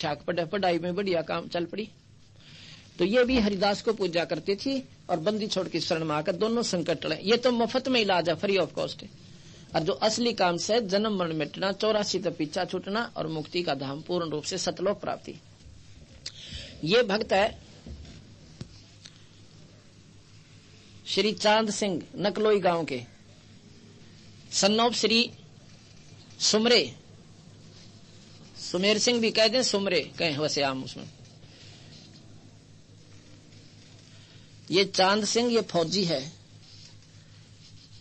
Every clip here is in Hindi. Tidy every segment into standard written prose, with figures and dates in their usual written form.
ठाक पढ़े, पढ़ाई में बढ़िया काम चल पड़ी। तो ये भी हरिदास को पूजा करती थी और बंदी छोड़ की शरण में आकर दोनों संकट टले। ये तो मुफ्त में इलाज है, फ्री ऑफ कॉस्ट है। और जो असली काम से जन्म मरण मिटना, 84 तक पीछा छूटना और मुक्ति का धाम पूर्ण रूप से सतलोक प्राप्ति। ये भक्त है श्री चांद सिंह, नकलोई गांव के, सन्नौप श्री सुमरे, सुमेर सिंह भी कह दें, सुमरे कहें वैसे आम उसमें। ये चांद सिंह ये फौजी है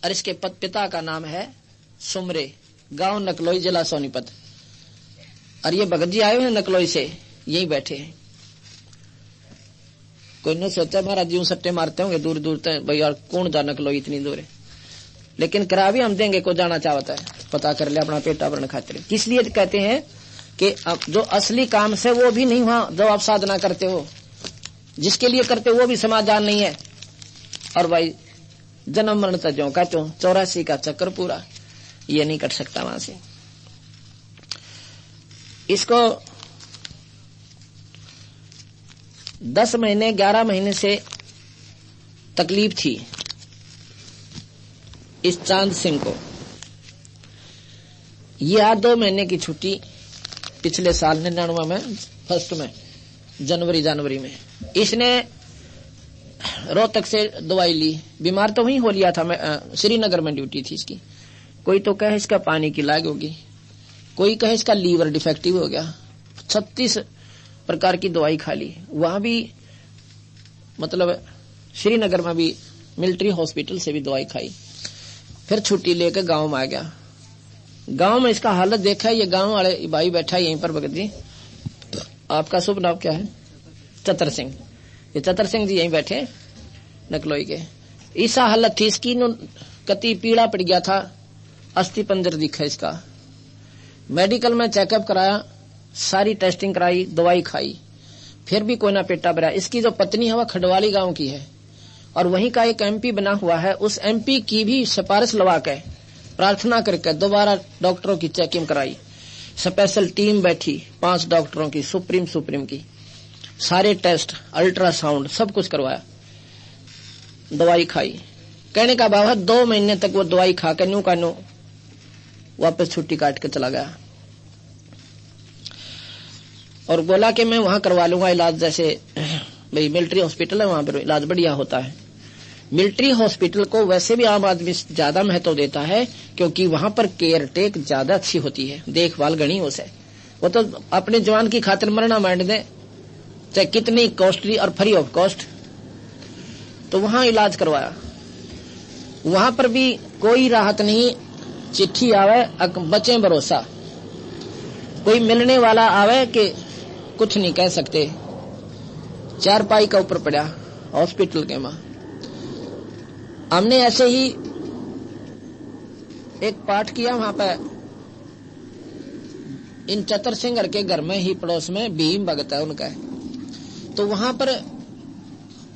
और इसके पिता का नाम है सुमरे, गांव नकलोई, जिला सोनीपत। और ये भगत जी आए हुए हैं नकलोई से, यहीं बैठे हैं। कोई ने सोचा महाराज जी सट्टे मारते होंगे दूर दूर तक, भाई यार कौन जा नकलोई इतनी दूर है, लेकिन करा भी हम देंगे, को जाना चाहता है पता कर ले अपना पेटा भरने खातिर। किस लिए कहते हैं कि जो असली काम से वो भी नहीं हुआ जो आप साधना करते हो, जिसके लिए करते हो वो भी समाधान नहीं है। और भाई जन्म मरण तजों का 84 का चक्कर पूरा ये नहीं कर सकता वहां से। इसको 10 महीने 11 महीने से तकलीफ थी इस चांद सिंह को। ये 2 महीने की छुट्टी पिछले साल 99 में फर्स्ट में जनवरी में इसने रोहतक से दवाई ली। बीमार तो वहीं हो लिया था, मैं श्रीनगर में ड्यूटी थी इसकी। कोई तो कहे इसका पानी की लाग होगी, कोई कहे इसका लीवर डिफेक्टिव हो गया। 36 प्रकार की दवाई खा ली। वहां भी मतलब श्रीनगर में भी मिलिट्री हॉस्पिटल से भी दवाई खाई। फिर छुट्टी लेकर गांव में आ गया। गांव में इसका हालत देखा। ये गांव वाले भाई बैठा है यहीं पर भगत जी। आपका शुभ नाम क्या है? चतर सिंह। ये चतर सिंह जी यहीं बैठे नकलोई के। ऐसा हालत थी इसकी, कति पीड़ा पड़ गया था, अस्थि पंजर दिखा इसका। मेडिकल में चेकअप कराया, सारी टेस्टिंग कराई, दवाई खाई, फिर भी कोई ना पेटा भरा। इसकी जो पत्नी है वह खडवाली गांव की है और वहीं का एक एमपी बना हुआ है। उस एमपी की भी सिफारिश लगा के प्रार्थना करके दोबारा डॉक्टरों की चेकिंग कराई। स्पेशल टीम बैठी 5 डॉक्टरों की, सुप्रीम की, सारे टेस्ट, अल्ट्रासाउंड सब कुछ करवाया, दवाई खाई। कहने का भाव है 2 महीने तक वो दवाई खा के न्यू का न्यू वापस छुट्टी काट के चला गया और बोला कि मैं वहां करवा लूंगा इलाज। जैसे भाई मिलिट्री हॉस्पिटल है, वहां पर इलाज बढ़िया होता है। मिलिट्री हॉस्पिटल को वैसे भी आम आदमी ज्यादा महत्व देता है क्योंकि वहां पर केयर टेक ज्यादा अच्छी होती है, देखभाल गणी हो से। वो तो अपने जवान की खातिर मरना मांड दे, चाहे कितनी कॉस्टली और फ्री ऑफ कॉस्ट। तो वहां इलाज करवाया। वहां पर भी कोई राहत नहीं। चिट्ठी आवे बचे भरोसा, कोई मिलने वाला आवे कि कुछ नहीं कह सकते। 4 पाई का ऊपर पड़ा हॉस्पिटल के मां। हमने ऐसे ही एक पाठ किया वहां पर इन चतर सिंह के घर में ही पड़ोस में भीम भगत है उनका। तो वहां पर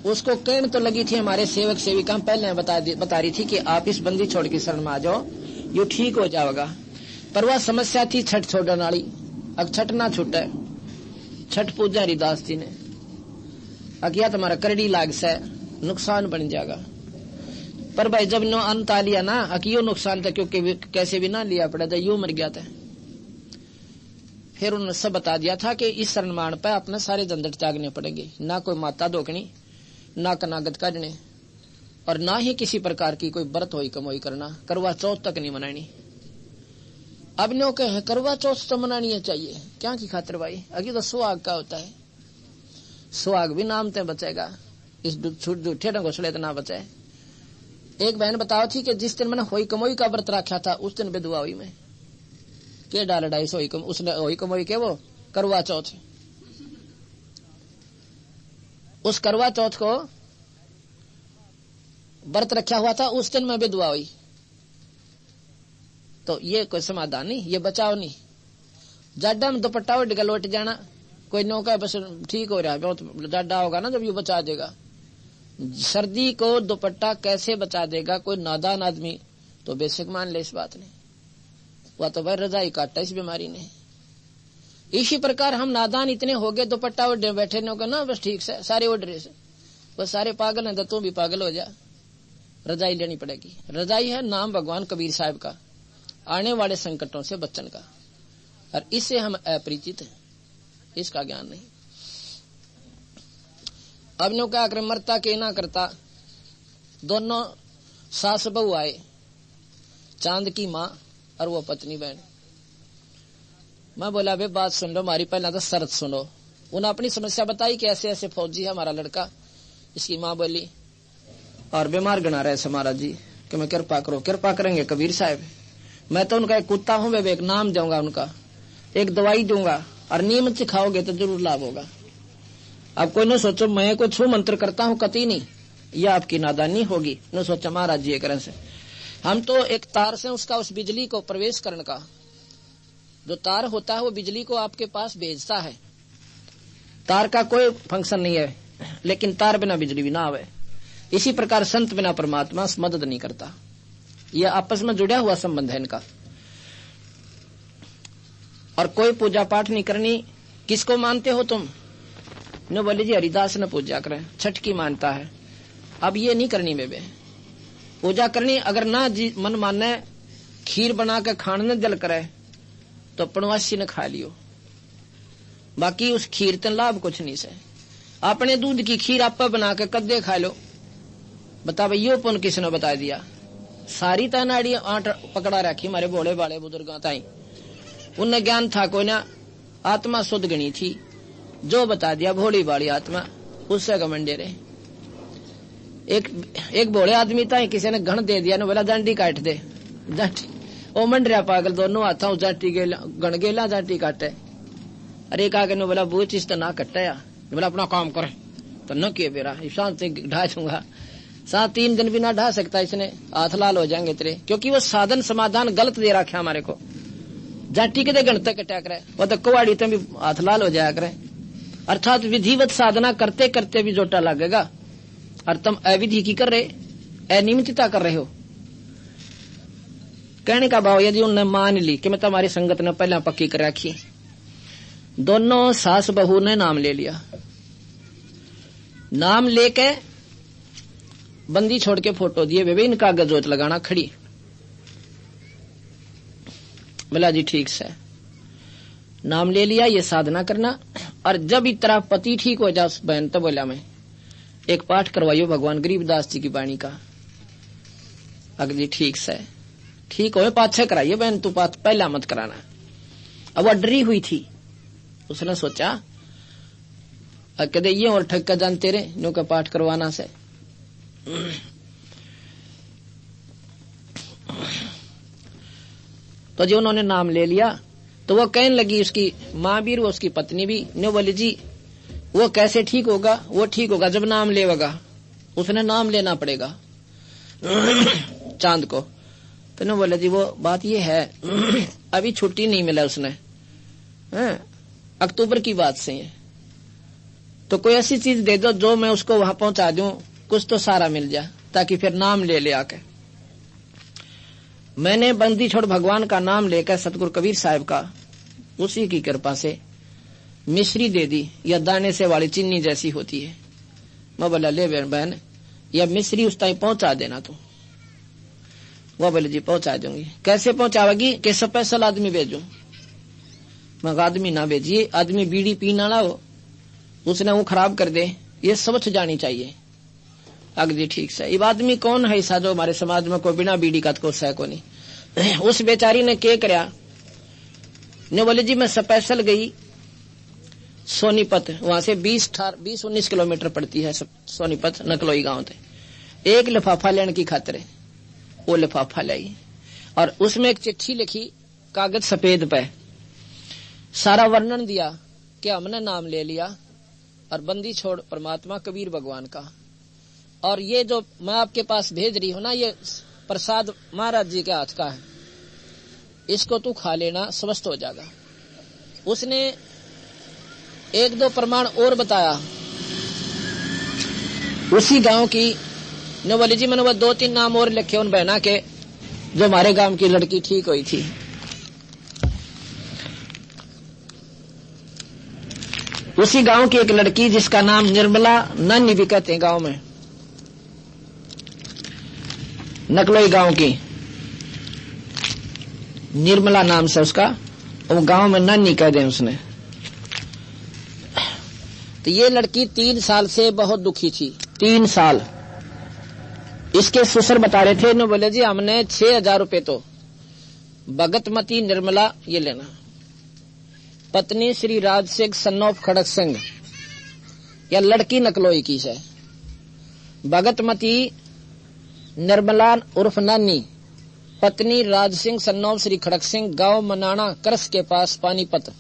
उसको कहने तो लगी थी हमारे सेवक सेविका पहले बता रही थी कि आप इस बंदी छोड़ की शरण में आ जाओ, यू ठीक हो जाएगा। पर वह समस्या थी छठ छोड़ने वाली। अब छठ ना छूटे, छठ पूजा हरिदास जी ने अकिया तुम्हारा करड़ी लाग से नुकसान बन जाएगा। पर भाई जब नो अंत आ लिया ना, अकियो नुकसान था क्योंकि कैसे भी ना लिया पड़ा था, यूं मर गया था। फिर उन्होंने सब बता दिया था कि इस शरणमान पे अपने सारे झंझट त्यागने पड़ेंगे, ना कोई माता धोकनी, ना कनागत काटने और ना ही किसी प्रकार की कोई व्रत होई कमोई करना। करवा चौथ तक नहीं मनानी। अब नो कहे करवा चौथ तो मनानी चाहिए, क्या की खातिर भाई? अभी तो सुहाग का होता है, सुहाग भी नाम ते बचेगा, इस झूठे घोसले तो ना बचे। एक बहन बताओ थी कि जिस दिन मैंने होई कमोई का व्रत रखा था उस दिन बेदुआ हुई मैं के डाल 250 उसने होई कमोई के वो करवा चौथ। उस करवा चौथ को व्रत रखा हुआ था, उस दिन मैं बेदुआ हुई। तो ये कोई समाधान नहीं, ये बचाव नहीं। जाडा में दुपट्टा उड़ के लौट जाना, कोई नौका बस ठीक हो रहा है, बहुत जाडा होगा ना जब ये बचा देगा। सर्दी को दुपट्टा कैसे बचा देगा कोई नादान आदमी तो बेशक मान ले इस बात ने। वह तो भाई रजाई काटा इस बीमारी ने। इसी प्रकार हम नादान इतने हो गए, दुपट्टा ओढ़े बैठे न को ना, बस ठीक से सारे ओढ़ रहे से, बस सारे पागल हैं तो तू भी पागल हो जा। रजाई लेनी पड़ेगी। रजाई है नाम भगवान कबीर साहब का, आने वाले संकटों से बचने का, और इससे हम अपरिचित हैं, इसका ज्ञान नहीं। अब नो क्या करे, मरता के ना करता, दोनों सास बहू आए, चांद की माँ और वो पत्नी बहन। मैं बोला बे बात सुन लो हमारी, पहला तो शर्त सुनो। उन्होंने अपनी समस्या बताई कि ऐसे ऐसे फौजी है हमारा लड़का। इसकी माँ बोली और बीमार गना रहे समारा जी कि मैं कृपा करो। कृपा करेंगे कबीर साहब, मैं तो उनका एक कुत्ता हूं, वे एक नाम दूंगा, उनका एक दवाई दूंगा और नियमित से खाओगे तो जरूर लाभ होगा। अब कोई न सोचो मैं कुछ छू मंत्र करता हूँ, कति नहीं, यह आपकी नादानी होगी। न सोचा महाराज जी एक से हम तो एक तार से उसका उस बिजली को प्रवेश करने का, जो तार होता है वो बिजली को आपके पास भेजता है। तार का कोई फंक्शन नहीं है, लेकिन तार बिना बिजली भी ना आवे। इसी प्रकार संत बिना परमात्मा मदद नहीं करता। यह आपस में जुड़ा हुआ संबंध है इनका। और कोई पूजा पाठ नहीं करनी। किसको मानते हो तुम? न बोले जी हरिदास ने पूजा करें, छठ की मानता है। अब ये नहीं करनी बेबे, पूजा करनी। अगर ना जी मन माने खीर बना के खाने दिल करे तो पणवासी ने खा लियो, बाकी उस खीर ते लाभ कुछ नहीं से। अपने दूध की खीर आप बना के कद्दे खा लो, बता भाई यो पुन किसने बता दिया? सारी तनाड़ी आठ पकड़ा रखी हमारे भोले भाले बुजुर्ग ताई। उन्हें ज्ञान था कोई ना, आत्मा शुद्ध गणी थी, जो बता दिया भोली भाली आत्मा उससे घमंडे रहे। एक भोले आदमी था, किसी ने घण दे दिया, बोला जांटी काट दे। जांटी ओ मंडरिया पागल, दोनों हाथों जांटी गण गेला जांटी काटे। अरे एक आगे बोला वो चीज तो ना कटाया, बोला अपना काम करे तो न किए बेरा शांत ढा दूंगा। 7-3 दिन भी ना ढा सकता इसने, हाथ लाल हो जाएंगे तेरे, क्योंकि वो साधन समाधान गलत दे रखा हमारे को। जाटी के गण तक कटा करे, वो तो कुवाड़ी तो भी हाथ लाल हो जाया करे। अर्थात विधिवत साधना करते करते भी जोटा लगेगा, और तुम अविधि की कर रहे, अनियमितता कर रहे हो। कहने का भाव यदि उन्होंने मान ली कि मैं तुम्हारी संगत ने पहले पक्की कर रखी, दोनों सास बहू ने नाम ले लिया। नाम लेके बंदी छोड़ के फोटो दिए, वे इनका गजोत लगाना खड़ी। बोला जी ठीक से, नाम ले लिया, ये साधना करना। और जब इतना पति ठीक हो जाए उस बहन, तो बोला मैं एक पाठ करवाइयो भगवान गरीबदास जी की वाणी का। अगर जी ठीक से, ठीक हो पाछे कराइए बहन, तू पाठ पहला मत कराना। अब वह डरी हुई थी, उसने सोचा कहते ये और ठक्का जानते रहे नो का पाठ करवाना से। तो जो उन्होंने नाम ले लिया तो वो कहने लगी, उसकी माँ भी और उसकी पत्नी भी, ने बोली जी वो कैसे ठीक होगा? वो ठीक होगा जब नाम लेगा, उसने नाम लेना पड़ेगा चांद को। तो ने बोले जी वो बात ये है अभी छुट्टी नहीं मिला उसने, अक्टूबर की बात से है, तो कोई ऐसी चीज दे दो जो मैं उसको वहां पहुंचा दूं, कुछ तो सारा मिल जाए ताकि फिर नाम ले आके। मैंने बंदी छोड़ भगवान का नाम लेकर सतगुरु कबीर साहब का, उसी की कृपा से मिश्री दे दी, या दाने से वाली चीनी जैसी होती है। मैं बोला ले बहन या मिश्री उस टाइम पहुंचा देना तू। वो बोले जी पहुंचा दूंगी। कैसे पहुंचावेगी? कि स्पेशल आदमी भेजू। मैं आदमी ना भेजिए, आदमी बीड़ी पीना ना हो, उसने वो खराब कर दे, ये समझ जानी चाहिए। अग जी ठीक से। अब आदमी कौन है ऐसा जो हमारे समाज में कोई बिना बीड़ी का तो है को नहीं। उस बेचारी ने क्या करया, ने बोले जी मैं स्पेशल गई सोनीपत, वहां से 20-19 किलोमीटर पड़ती है सोनीपत नकलोई गांव से। एक लिफाफा लेने की खातिर वो लिफाफा लाई, और उसमें एक चिट्ठी लिखी कागज सफेद पे, सारा वर्णन दिया कि हमने नाम ले लिया और बंदी छोड़ परमात्मा कबीर भगवान का, और ये जो मैं आपके पास भेज रही हूं ना, ये प्रसाद महाराज जी के हाथ का है, इसको तू खा लेना, स्वस्थ हो जाएगा। उसने 1-2 प्रमाण और बताया उसी गांव की। ने बोली जी मैंने वो 2-3 नाम और लिखे उन बहना के जो हमारे गांव की लड़की ठीक हुई थी। उसी गांव की एक लड़की जिसका नाम निर्मला नानी भी कहते हैं गांव में, नकलोई गांव की निर्मला नाम से उसका, वो गांव में नानी कह दें उसने। तो ये लड़की 3 साल से बहुत दुखी थी, 3 साल। इसके ससुर बता रहे थे, इन्होंने बोले जी हमने 6,000 रुपये तो भगतमती निर्मला ये लेना, पत्नी श्री राज सिंह सन ऑफ खड़क सिंह, या लड़की नकलोई की है। भगतमती निर्मला उर्फ नानी, पत्नी राज सिंह सन ऑफ श्री खड़क सिंह, गांव मनाना करस के पास पानीपत,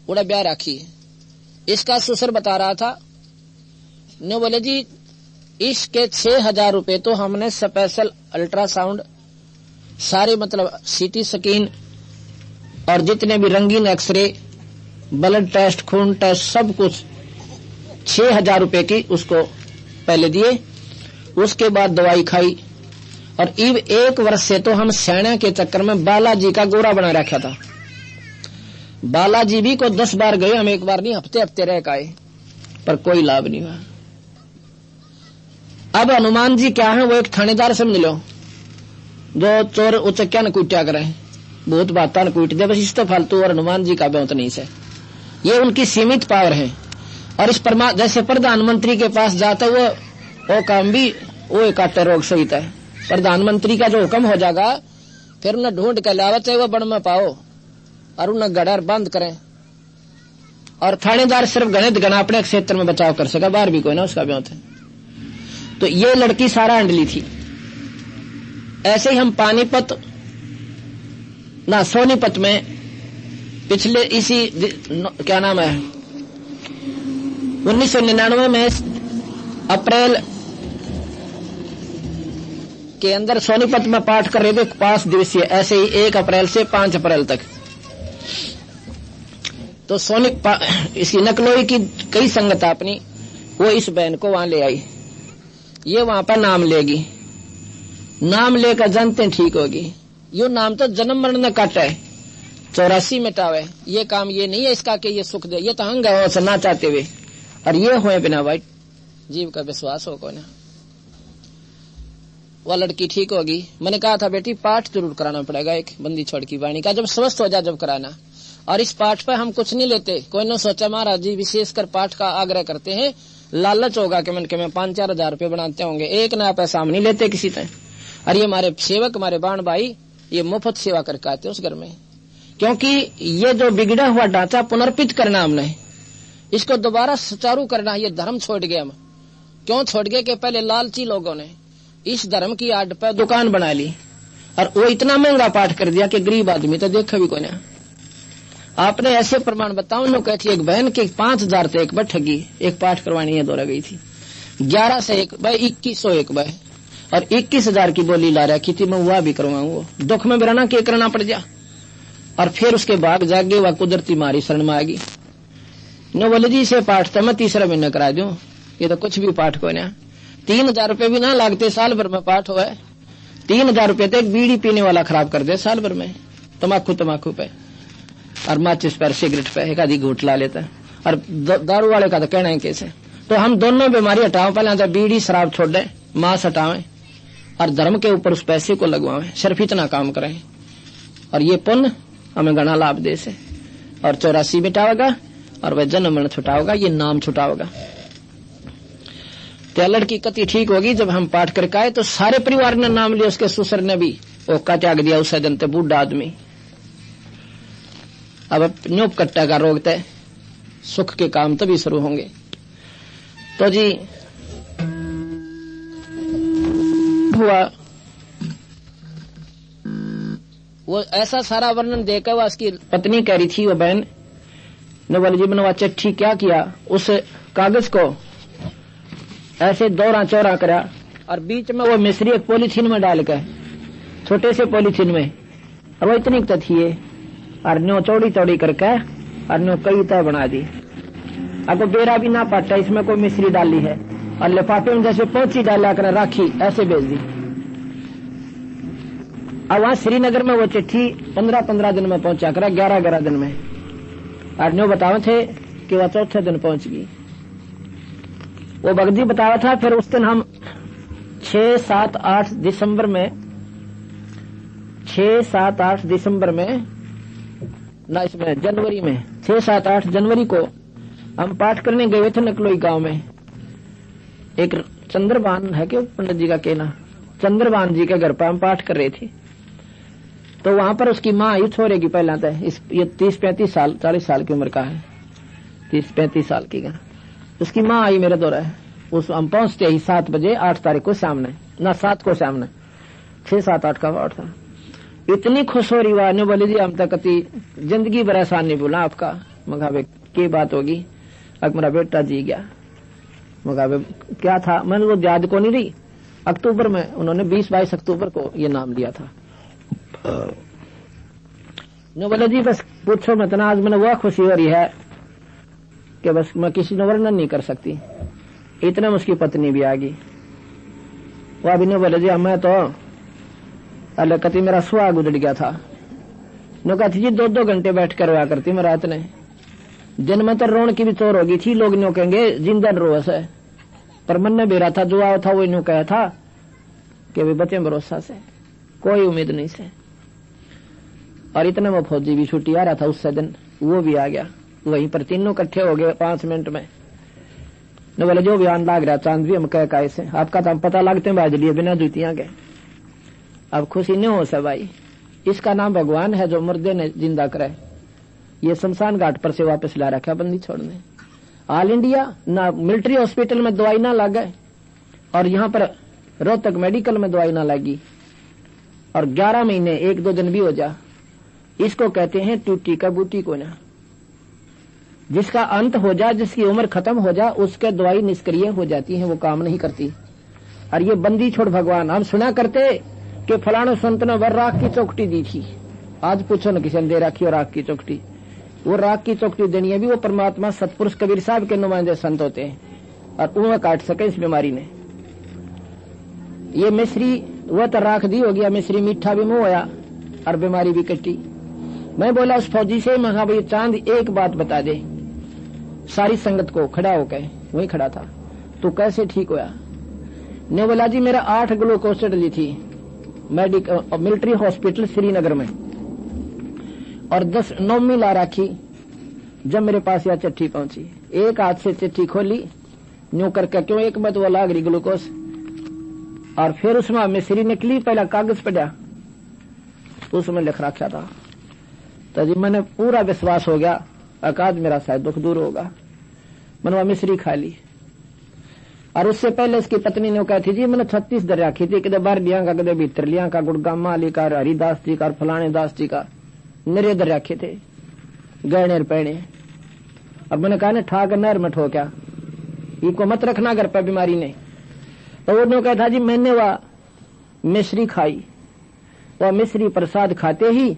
उड़ा ब्याह राखी। इसका ससुर बता रहा था, ने बोले जी इसके 6,000 रुपये तो हमने स्पेशल अल्ट्रासाउंड, सारे मतलब सीटी स्कैन और जितने भी रंगीन एक्सरे, ब्लड टेस्ट, खून टेस्ट, सब कुछ 6,000 रुपये की उसको पहले दिए। उसके बाद दवाई खाई और 1 वर्ष से तो हम सैना के चक्कर में बालाजी का गोरा बना रखा था। बालाजी भी को 10 बार गए हम, 1 बार नहीं, हफ्ते हफ्ते रह आए, पर कोई लाभ नहीं हुआ। अब हनुमान जी क्या है, वो एक थानेदार समझ लो, जो चोर उचक्या न कुटिया करे, बहुत बाता न कुट दे, बस इस तो फालतू। और हनुमान जी का बहुत नहीं से, ये उनकी सीमित पावर है। और इस जैसे प्रधानमंत्री के पास जाता वो काम भी वो काटे रोग सहित है। प्रधानमंत्री का जो हुक्म हो जाएगा, फिर उन्हें ढूंढ के लावा, चाहे वो बन में पाओ, और उन्हें गड़र बंद करें। और थानेदार सिर्फ गणित गणा अपने क्षेत्र में बचाव कर सका, बाहर भी कोई ना उसका ब्योत है। तो ये लड़की सारा अंडली थी। ऐसे ही हम पानीपत ना सोनीपत में पिछले इसी क्या नाम है 1999 में अप्रैल के अंदर सोनीपत में पाठ कर रहे थे 5 दिवसीय, ऐसे ही 1 अप्रैल से 5 अप्रैल तक। तो इसी नकलोई की कई संगत अपनी, वो इस बहन को वहां ले आई। ये वहां पर नाम लेगी, नाम लेकर जनते ठीक होगी। यो नाम तो जन्म मरण न काटे, 84 मिटावे। ये काम ये नहीं है इसका कि ये सुख दे, ये तो हंग है ना चाहते हुए, और ये हुए बिना भाई जीव का विश्वास हो कोई ना। वह लड़की ठीक होगी। मैंने कहा था बेटी पाठ जरूर कराना पड़ेगा, एक बंदी छोड़ की वाणी का, जब स्वस्थ हो जाए जब कराना। और इस पाठ पर हम कुछ नहीं लेते। कोई ने सोचा महाराज जी विशेषकर पाठ का आग्रह करते हैं, लालच होगा कि मन के में 5-4 हजार रुपये बनाते होंगे, 1 नया पैसा हम नहीं लेते किसी से। और ये हमारे सेवक, हमारे बाण भाई, ये मुफ्त सेवा करके आते उस घर में। क्योंकि ये जो बिगड़ा हुआ ढांचा पुनर्पित करना हमने, इसको दोबारा सुचारू करना। ये धर्म छोड़ गए हम। क्यों छोड़ गए कि पहले लालची लोगों ने इस धर्म की आड़ पर दुकान बना ली, और वो इतना महंगा पाठ कर दिया कि गरीब आदमी तो देखा भी कोई ना। आपने ऐसे प्रमाण बताओ। नो कहती एक बहन के 5,000 से एक बार ठगी, एक पाठ करवानी है दौरा गई थी, 11 से एक बार 2101 बार, और 21,000 की बोली ला रखी थी। मैं हुआ भी करवाऊंगा, दुख में बिराना के करना पड़ जा। और फिर उसके बाद जागे वह कुदरती मारी शरण में आ गई। नो बोले जी इसे पाठ तो मैं 3रा महीना करा दूं, ये तो कुछ भी पाठ को ना 3,000 रुपये भी ना लागते, साल भर में पाठ हुआ है। 3,000 रुपये तो एक बीड़ी पीने वाला खराब कर दे साल भर में, तमाकू पे और माचिस पर, सिगरेट पे एक आधी घूट ला लेता है। और दारू वाले का तो कहना है कैसे। तो हम दोनों बीमारी हटाओ, पहले तो बीड़ी शराब छोड़ दें, मांस हटावें, और धर्म के ऊपर उस पैसे को लगवाएं, सिर्फ इतना काम करें, और ये पुण्य हमें घना लाभ दे से। और 84 मिटावेगा, और वह जन्म मरण छुटाओगा, ये नाम छुटाओगा। तो लड़की कति ठीक होगी। जब हम पाठ करके आए तो सारे परिवार ने नाम लिया, उसके ससुर ने भी ओका त्याग दिया। उस जनते बूढ़ा आदमी अब न्योप कट्टा का रोग तय, सुख के काम तभी शुरू होंगे। तो जी हुआ वो ऐसा सारा वर्णन देकर वह उसकी पत्नी कह रही थी, वो बहन ने बोली जी मैंने चिट्ठी क्या किया, उस कागज को ऐसे दौरा चौरा करा, और बीच में वो मिश्री एक पॉलीथीन में डालकर, छोटे से पॉलीथीन में, और वो इतनी तो थी, और न्यो चौड़ी चौड़ी करके, और न्यो कई तय बना दी। अब बेरा भी ना पाटा, इसमें कोई मिश्री डाली है, और लिफाफे में जैसे पोंची डाला कर राखी, ऐसे भेज दी। अब वहां श्रीनगर में वो चिट्ठी 15-15 दिन में पहुंचा करा, 11-11 दिन में। और न्यो बताओ थे कि वह चौथे दिन पहुंच गई। वो भगत बताया था। फिर उस दिन हम 6, 7, 8 दिसंबर में 6, 7, 8 दिसंबर में ना इसमें जनवरी में 6, 7, 8 जनवरी को हम पाठ करने गए थे नकलोई गांव में। एक चंद्रभान है कि पंडित जी का कहना, चंद्रभान जी के घर पर हम पाठ कर रहे थे। तो वहां पर उसकी माँ आई छोरे की, पहला था ये 30-35 साल 40 साल की उम्र का है, 30-35 साल की का। उसकी माँ आई मेरे दौरा है। उस हम पहुंचते ही 7 बजे 8 तारीख को सामने ना 7 को सामने 6, 7, 8 का पाठ था। इतनी खुश हो रही वाह, बोले जी हम तक जिंदगी भर एहसान नहीं भूला आपका। मगावे की बात होगी, अब मेरा बेटा जी गया। मगावे क्या था, मैंने वो याद को नहीं रही। अक्टूबर में उन्होंने 20-22 अक्टूबर को ये नाम लिया था। नो बोले जी बस पूछो मत ना, आज मैंने वह खुशी हो रही है कि बस मैं किसी ने वर्णन नहीं कर सकती। इतने में उसकी पत्नी भी आ गई। वह भी नहीं बोले जी मैं तो अल्लाह कति मेरा सुहाग उजड़ गया था। नो कहती जी 2-2 घंटे बैठ कर रोया करती मैं रात ने। दिन में तो रोन की भी चोर होगी थी, लोग न्यू कहेंगे जिंदा रोस है, पर मन में बेरा था जो आया था वो न्यू कहा था कि वे बचे भरोसा से, कोई उम्मीद नहीं से। और इतने में फौजी भी छुट्टी आ रहा था उससे दिन, वो भी आ गया। वहीं पर तीनों इकट्ठे हो गए 5 मिनट में। न बोले जो बयान लाग रहा चांद भी हम कह कैसे आपका तो हम पता लगते हैं बाज लिए बिना जूतियां के। अब खुशी नहीं हो सा भाई, इसका नाम भगवान है जो मुर्दे ने जिंदा करे। ये शमशान घाट पर से वापस ला रखा बंदी छोड़ने। ऑल इंडिया ना मिलिट्री हॉस्पिटल में दवाई ना लगे और यहाँ पर रोहतक मेडिकल में दवाई ना लगी, और 11 महीने 1-2 दिन भी हो जा। इसको कहते हैं टूटी का बूटी को ना। जिसका अंत हो जा, जिसकी उम्र खत्म हो जा, उसके दवाई निष्क्रिय हो जाती है, वो काम नहीं करती। और ये बंदी छोड़ भगवान हम सुना करते कि फलाना संत ने वर राख की चौकटी दी थी। आज पूछो न किसी ने दे रखी और राख की चौकटी। वो राख की चौकटी देनी है भी वो परमात्मा सतपुरुष कबीर साहब के नुमाइंदे संत होते हैं, और उन्हें काट सके इस बीमारी ने। ये मिश्री वह तो राख दी हो गया, मिश्री मीठा भी मुंह होया और बीमारी भी कटी। मैं बोला उस फौजी से, मैं हाँ भाई चांद एक बात बता दे। सारी संगत को खड़ा होकर वही खड़ा था, तो कैसे ठीक होया? ने बोला जी मेरा 8 ग्लूकोज चढ़ी थी मिलिट्री हॉस्पिटल श्रीनगर में, और 10 नौमी ला रखी। जब मेरे पास यह चिट्ठी पहुंची, एक हाथ से चिट्ठी खोली न्यू करके, क्यों एक में तो वो लाग रही ग्लूकोज, और फिर उसमें मिश्री निकली, पहला कागज पड़ा उसमें लिख रखा था। तो जी मैंने पूरा विश्वास हो गया अकाज मेरा शायद दुख दूर होगा। मैंने वह मिश्री खा ली। और उससे पहले उसकी पत्नी ने कहा थी जी मैंने 36 दर रखी थी, कदे बाहर लिया का, कदे भीतर लिया का, गुड़गामा अली का, हरिदास जी का, फलाने दास जी का, निरे दर रखे थे गहने पैणे। अब मैंने कहा ना ठाकर नहर में ठो क्या, इनको मत रखना घर पर बीमारी ने। तो उन्होंने कहा था जी मैंने वह मिश्री खाई, वह मिश्री प्रसाद खाते ही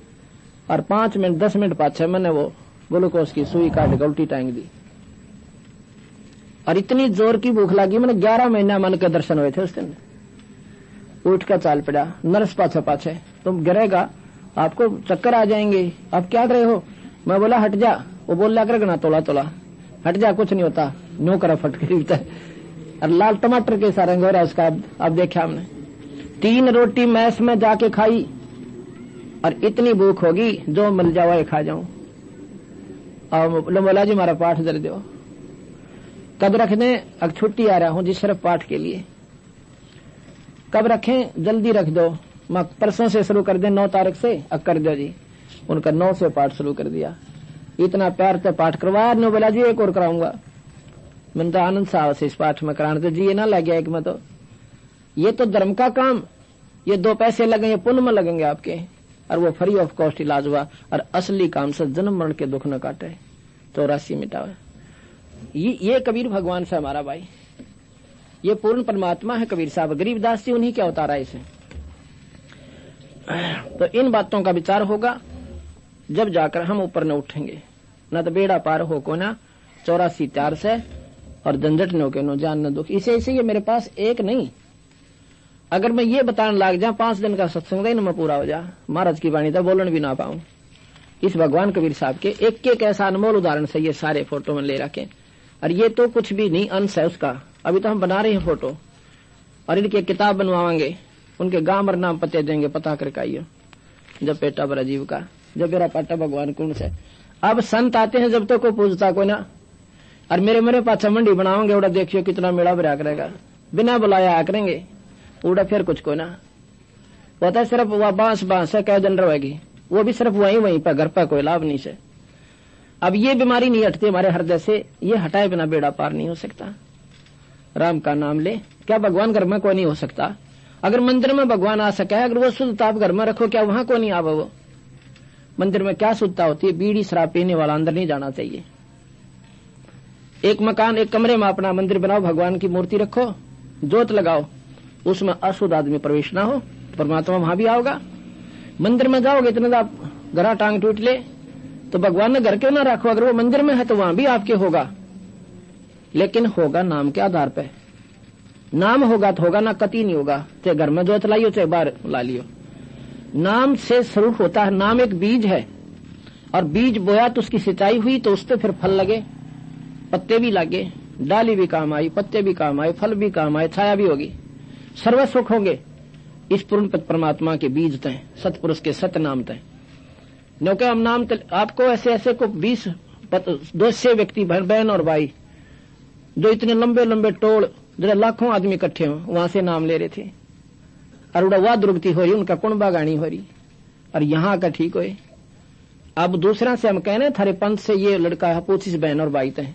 और 5 मिनट 10 मिनट पाछे मैंने वो ग्लूकोज की सुई काट के उल्टी टांग दी, और इतनी जोर की भूख लगी मैंने 11 महीना मन के दर्शन हुए थे उस दिन। उठ कर चाल पड़ा, नर्स पाछे पाछे तुम गिरेगा आपको चक्कर आ जाएंगे, आप क्या कर रहे हो? मैं बोला हट जा। वो बोल ला कर तोला तोला हट जा, कुछ नहीं होता, नो करा फटकरी। और लाल टमाटर के सारंग हो रहा उसका। अब देखा हमने 3 रोटी मैस में जाके खाई, और इतनी भूख होगी जो मिल जावा खा जाऊं। और बोला जी हमारा पाठ दर दो, कब रख दें? अब छुट्टी आ रहा हूं जी सिर्फ पाठ के लिए। कब रखें? जल्दी रख दो, मैं परसों से शुरू कर दें 9 तारीख से। अब कर दो जी। उनका 9 से पाठ शुरू कर दिया। इतना प्यार से पाठ करवाया। ने बोला जी एक और कराऊंगा। मैंने तो आनंद साहब से इस पाठ में कराने, तो जी ये ना लग गया एक में, तो ये तो धर्म का काम, ये 2 पैसे लगेंगे पुण्य में लगेंगे आपके, और वो फ्री ऑफ कॉस्ट इलाज हुआ। और असली काम से जन्म मरण के दुख न काटे, 84 मिटावे। ये कबीर भगवान से हमारा भाई, ये पूर्ण परमात्मा है कबीर साहब। गरीबदास जी उन्हीं क्या उतारा इसे। तो इन बातों का विचार होगा जब जाकर हम ऊपर न उठेंगे, न तो बेड़ा पार हो को ना 84 त्यार से, और झंझट न हो के नो जान न दुख। इसे ये मेरे पास एक नहीं, अगर मैं ये बताने लग जा 5 दिन का सत्संग दिन में पूरा हो जा, महाराज की वाणी तो बोलन भी ना पाऊं। इस भगवान कबीर साहब के एक एक ऐसा अनमोल उदाहरण से ये सारे फोटो में ले रखे। और ये तो कुछ भी नहीं, अंश है उसका। अभी तो हम बना रहे हैं फोटो और इनकी किताब बनवाएंगे, उनके गांव और नाम पते देंगे, पता करके आइए। जब पेटा बरा जीव का, जब मेरा पाटा भगवान कौन से। अब संत आते हैं जब तक को पूछता कोई ना, और मेरे पाछा मंडी बनाओगे, उड़ा देखियो कितना मेड़ा भरा करेगा, बिना बुलाया आ करेंगे, उड़ा फिर कुछ कोई ना होता है। सिर्फ वह बांस है, कह दिन रहेगी, वो भी सिर्फ वहीं पर, घर पर कोई लाभ नहीं से। अब ये बीमारी नहीं हटती हमारे हृदय से, ये हटाए बिना बेड़ा पार नहीं हो सकता। राम का नाम ले, क्या भगवान घर में कोई नहीं हो सकता? अगर मंदिर में भगवान आ सका है, अगर वो शुद्धता आप घर में रखो, क्या वहां कोई नहीं आवा? वो मंदिर में क्या शुद्धता होती है? बीड़ी शराब पीने वाला अंदर नहीं जाना चाहिए। एक मकान, एक कमरे में अपना मंदिर बनाओ, भगवान की मूर्ति रखो, जोत लगाओ, उसमें अशुद्ध आदमी प्रवेश ना हो, परमात्मा वहां भी आओगा। मंदिर में जाओगे इतना घरा टांग टूट ले, तो भगवान ने घर क्यों ना रखो? अगर वो मंदिर में है तो वहां भी आपके होगा, लेकिन होगा नाम के आधार पे। नाम होगा तो होगा, ना कति नहीं होगा। चाहे घर में जोत लाइयो, चाहे बाहर ला लियो, नाम से शुरू होता है। नाम एक बीज है, और बीज बोया तो उसकी सिंचाई हुई तो उससे फिर फल लगे, पत्ते भी लगे, डाली भी काम आई, पत्ते भी काम आए, फल भी काम आए, छाया भी होगी, सर्व सुख होंगे। इस पूर्ण परमात्मा के बीज तय, सतपुरुष के सत नाम तय। क्योंकि हम नाम आपको ऐसे ऐसे को 200 व्यक्ति, बहन और भाई, जो इतने लंबे लंबे टोल, जरा लाखों आदमी इकट्ठे हो, वहां से नाम ले रहे थे, और उड़ा दुर्गति हो रही, उनका कुणबा गाणी हो रही, और यहाँ का ठीक होए। अब दूसरा से हम कहने थारे पंथ से ये लड़का है, पूछिस बहन और भाई तय,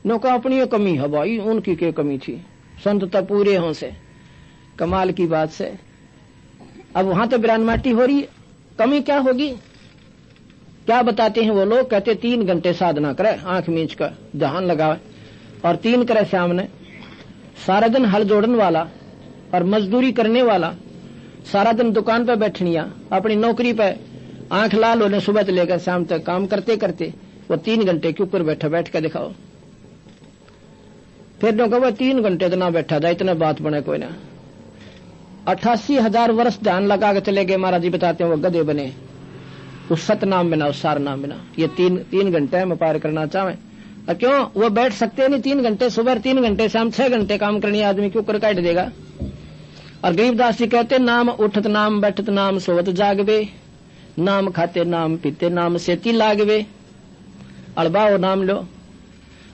नौका अपनी कमी है भाई, उनकी क्या कमी थी, संत तो पूरे हों से, कमाल की बात से। अब वहां तो बिरान माटी हो रही, कमी क्या होगी? क्या बताते हैं वो लोग? कहते 3 घंटे साधना करे, आंख मींच कर ध्यान लगावे, और 3 करे सामने। सारा दिन हल जोड़न वाला और मजदूरी करने वाला, सारा दिन दुकान पे बैठनिया, अपनी नौकरी पे आंख लाल होने, सुबह से लेकर शाम तक काम करते करते वो 3 घंटे के ऊपर बैठ कर दिखाओ। फिर जो कहो 3 घंटे तो ना बैठा था, इतना बात बने कोई ना। 88,000 वर्ष ध्यान लगा के चले गए, महाराज जी बताते हैं, वो गधे बने उस सत नाम बिना, उस सार नाम बिना। ये 3 घंटे में पार करना चाहे, और क्यों वो बैठ सकते नहीं 3 घंटे, सुबह 3 घंटे, शाम 6 घंटे काम करनी आदमी के ऊपर काट देगा। और गरीबदास जी कहते, नाम उठत नाम बैठत नाम सोवत जागवे, नाम खाते नाम पीते नाम सेती लागवे। अड़बाओ नाम लो,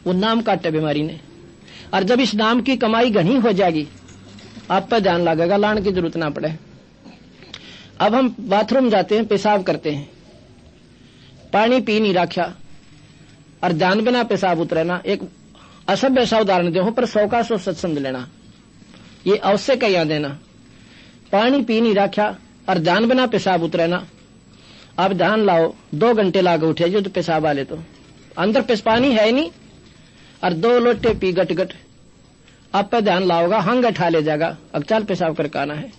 वो नाम काटे बीमारी ने। और जब इस नाम की कमाई घनी हो जाएगी, आप पर ध्यान लगेगा, लाने की जरूरत ना पड़े। अब हम बाथरूम जाते हैं, पेशाब करते हैं, पानी पी नहीं रखा और ध्यान बिना पेशाब उतरेना, एक असभ्य सा उदाहरण दे, पर 100 का 100 सच समझ लेना। ये अवश्य का याद देना, पानी पी नहीं रखा और ध्यान बिना पेशाब उतरेना। आप ध्यान लाओ, 2 घंटे लागे उठे जो तो पेशाब वाले, तो अंदर पानी है नहीं, और 2 लोटे पी गट गट, आप पे ध्यान लाओगा, हंग उठा ले जाएगा, अब चल पेशाब करके आना है।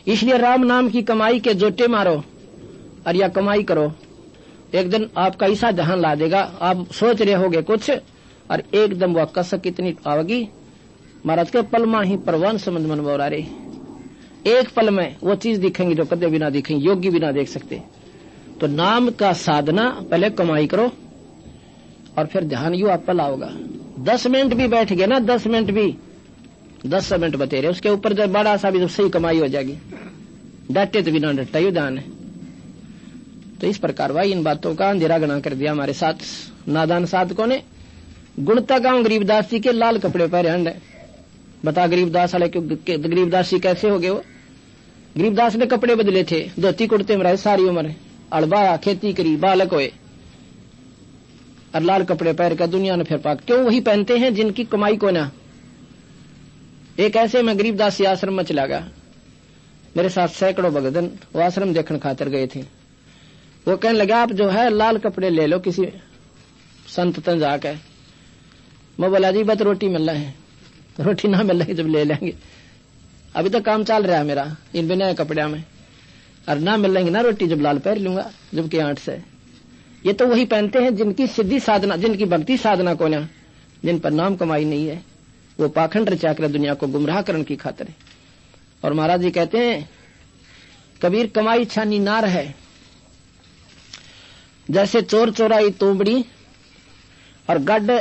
इसलिए राम नाम की कमाई के जोटे मारो और या कमाई करो, एक दिन आपका ऐसा ध्यान ला देगा, आप सोच रहे होगे कुछ और एकदम वह कसक इतनी आवेगी, महाराज के पल में ही परवान समझ मन बोरा रे, एक पल में वो चीज दिखेंगी जो कदे भी ना दिखेंगी, योगी भी ना देख सकते। तो नाम का साधना, पहले कमाई करो और फिर ध्यान यू आप पर लाओगा। 10 मिनट भी बैठ गए ना, 10 मिनट भी, 10 मिनट बतेरे, उसके ऊपर जब बड़ा सा भी तो सही कमाई हो जाएगी। डटे तो बिना डटता ही ध्यान है। तो इस प्रकार भाई इन बातों का अंधेरा गणा कर दिया हमारे साथ नादान साधकों ने। गुणता गांव गरीबदास जी के लाल कपड़े पहरे हंड है, बता गरीबदास वाले गरीबदास जी कैसे हो गए? वो गरीबदास ने कपड़े बदले थे, धोती कुर्ते में रहे सारी उम्र, अड़बाया खेती करी, बालक हुए और लाल कपड़े पहन कर दुनिया ने फिर पाक। क्यों वही पहनते हैं जिनकी कमाई को ना। एक ऐसे में गरीबदास आश्रम में चला गया, मेरे साथ सैकड़ों भगतन वो आश्रम देखने खातिर गए थे। वो कहने लगा आप जो है लाल कपड़े ले लो किसी संत तन जाकर। मैं बोला जी बस रोटी मिल रहा है, रोटी ना मिल रही जब ले लेंगे, अभी तो काम चल रहा है मेरा इन बिना कपड़े में, और ना मिल लेंगे ना रोटी जब लाल पहन लूंगा जब के 8 से। ये तो वही पहनते हैं जिनकी सिद्धि साधना, जिनकी भक्ति साधना को ना, जिन पर नाम कमाई नहीं है, वो पाखंड रचा कर दुनिया को गुमराह करने की खातिर। और महाराज जी कहते हैं कबीर कमाई छानी नार है, जैसे चोर चोराई तोबड़ी और गड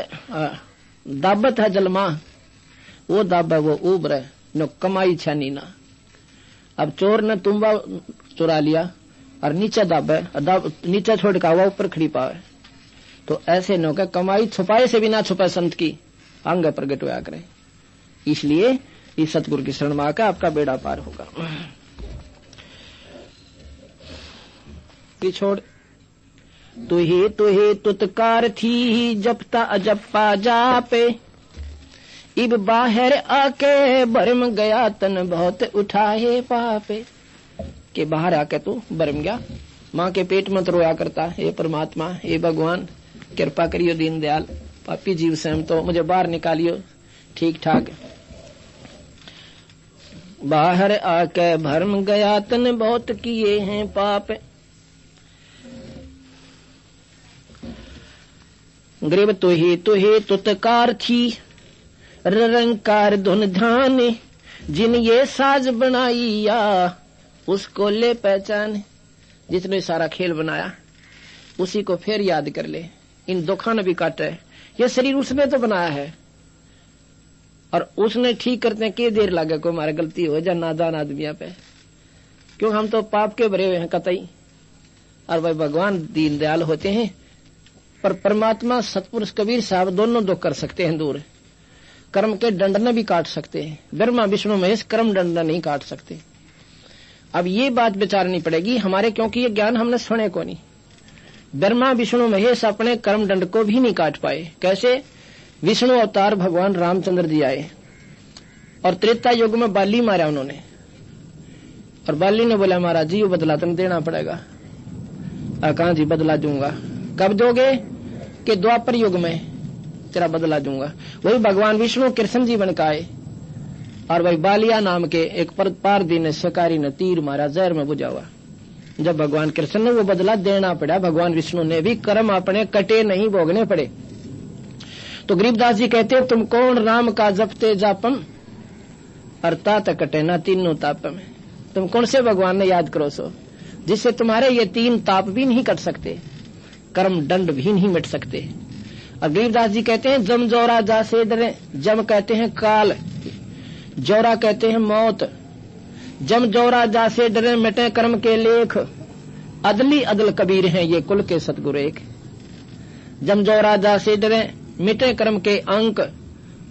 दाबत है जलमा, वो दाब है वो उबर है न कमाई छानी ना। अब चोर ने तुम्बा चुरा लिया और नीचे दाब है, नीचे छोड़ का हुआ ऊपर खड़ी पावे, तो ऐसे न के कमाई छुपाए से भी ना छुपाए संत की अंग प्रगट होया करे। इसलिए इस सतगुरु की शरण में आकर आपका बेड़ा पार होगा। छोड़ तुही तुतकार थी जपता अजप्पा जापे, इब बाहर आके भरम गया तन बहुत उठाए पापे। के बाहर आके तू भरम गया, माँ के पेट में तो रोया करता, हे परमात्मा हे भगवान कृपा करियो दीन दयाल, पापी जीव से हम तो मुझे बाहर निकालियो ठीक ठाक। बाहर आके भरम गया तन बहुत किए हैं पाप, ग्रीब तुही तुतकार थी रंकार धुन ध्यान, जिन ये साज बनाइया उसको ले पहचान। जिसने सारा खेल बनाया उसी को फिर याद कर ले, इन दुखों ने भी काटे। ये शरीर उसने तो बनाया है और उसने ठीक करते हैं कि देर लगे कोई हमारी गलती हो जाए नादान आदमियों पे, क्यों हम तो पाप के भरे हुए हैं कतई। और भाई भगवान दीन दयाल होते हैं, पर परमात्मा सतपुरुष कबीर साहब दोनों दुख कर सकते हैं दूर, कर्म के दंड ने भी काट सकते हैं। ब्रह्मा विष्णु महेश कर्म दंड नहीं काट सकते। अब ये बात विचारनी पड़ेगी हमारे, क्योंकि ये ज्ञान हमने सुने को नहीं। ब्रह्मा विष्णु महेश अपने कर्म दंड को भी नहीं काट पाए। कैसे? विष्णु अवतार भगवान रामचंद्र जी आए और त्रेता युग में बाली मारा उन्होंने, और बाली ने बोला महाराज जी ये बदला तुम देना पड़ेगा। कहा जी बदला दूंगा। कब दोगे? कि द्वापर युग में तेरा बदला दूंगा। वही भगवान विष्णु कृष्ण जी बन के आए और वही बालिया नाम के एक पारदी ने शिकारी ने तीर मारा, जहर में बुझा हुआ। जब भगवान कृष्ण ने वो बदला देना पड़ा, भगवान विष्णु ने भी कर्म अपने कटे नहीं भोगने पड़े। तो गरीबदास जी कहते तुम कौन राम का जपते जापम, अर्थात कटे ना तीनों तापम। तुम कौन से भगवान ने याद करो सो, जिससे तुम्हारे ये तीन ताप भी नहीं कट सकते, कर्म दंड भी नहीं मिट सकते। और गरीबदास जी कहते हैं जम जोरा जा से डरे। जम कहते हैं काल, जोरा कहते हैं मौत। जम जोरा जा से डरे मिटे कर्म के लेख, अदली अदल कबीर हैं ये कुल के सतगुरु एक। जम जोरा जा से डरे मिटे कर्म के अंक,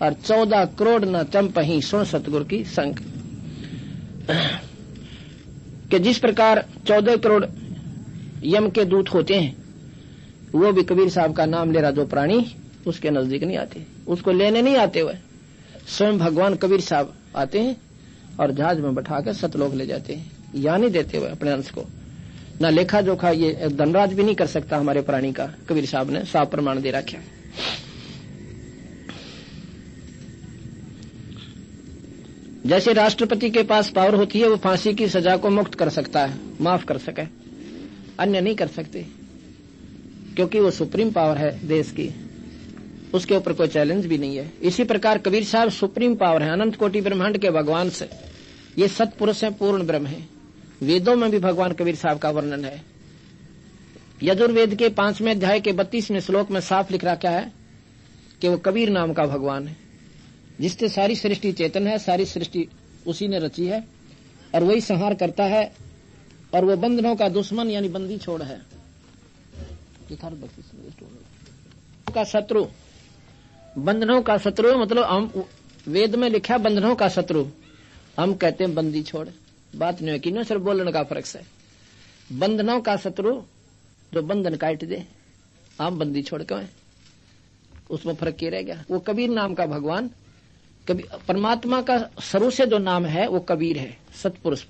और 14 करोड़ न चंपही सुन सतगुरु की संक। कि जिस प्रकार 14 करोड़ यम के दूत होते हैं, वो भी कबीर साहब का नाम ले रहा जो प्राणी उसके नजदीक नहीं आते, उसको लेने नहीं आते हुए स्वयं भगवान कबीर साहब आते हैं और जहाज में बैठाकर सतलोक ले जाते हैं, या नहीं देते हुए अपने अंश को। ना लेखा जोखा ये धनराज भी नहीं कर सकता हमारे प्राणी का, कबीर साहब ने साफ प्रमाण दे रखा। जैसे राष्ट्रपति के पास पावर होती है, वो फांसी की सजा को मुक्त कर सकता है, माफ कर सके, अन्य नहीं कर सकते, क्योंकि वो सुप्रीम पावर है देश की, उसके ऊपर कोई चैलेंज भी नहीं है। इसी प्रकार कबीर साहब सुप्रीम पावर है, अनंत कोटि ब्रह्मांड के भगवान से ये सतपुरुष है, पूर्ण ब्रह्म है। वेदों में भी भगवान कबीर साहब का वर्णन है। यजुर्वेद के 5वें अध्याय के 32वें श्लोक में साफ लिख रखा है कि वो कबीर नाम का भगवान है, जिससे सारी सृष्टि चेतन है, सारी सृष्टि उसी ने रची है और वही संहार करता है, और वो बंधनों का दुश्मन यानी बंदी छोड़ है, का शत्रु। बंधनों का शत्रु मतलब हम वेद में लिखा बंधनों का शत्रु, हम कहते हैं बंदी छोड़। बात नहीं है कि सिर्फ बोलने का फर्क है। बंधनों का शत्रु जो बंधन काट दे, हम बंदी छोड़ क्यों है, उसमें फर्क क्या रह गया। वो कबीर नाम का भगवान, कबीर परमात्मा का शुरू से जो नाम है वो कबीर है, सतपुरुष।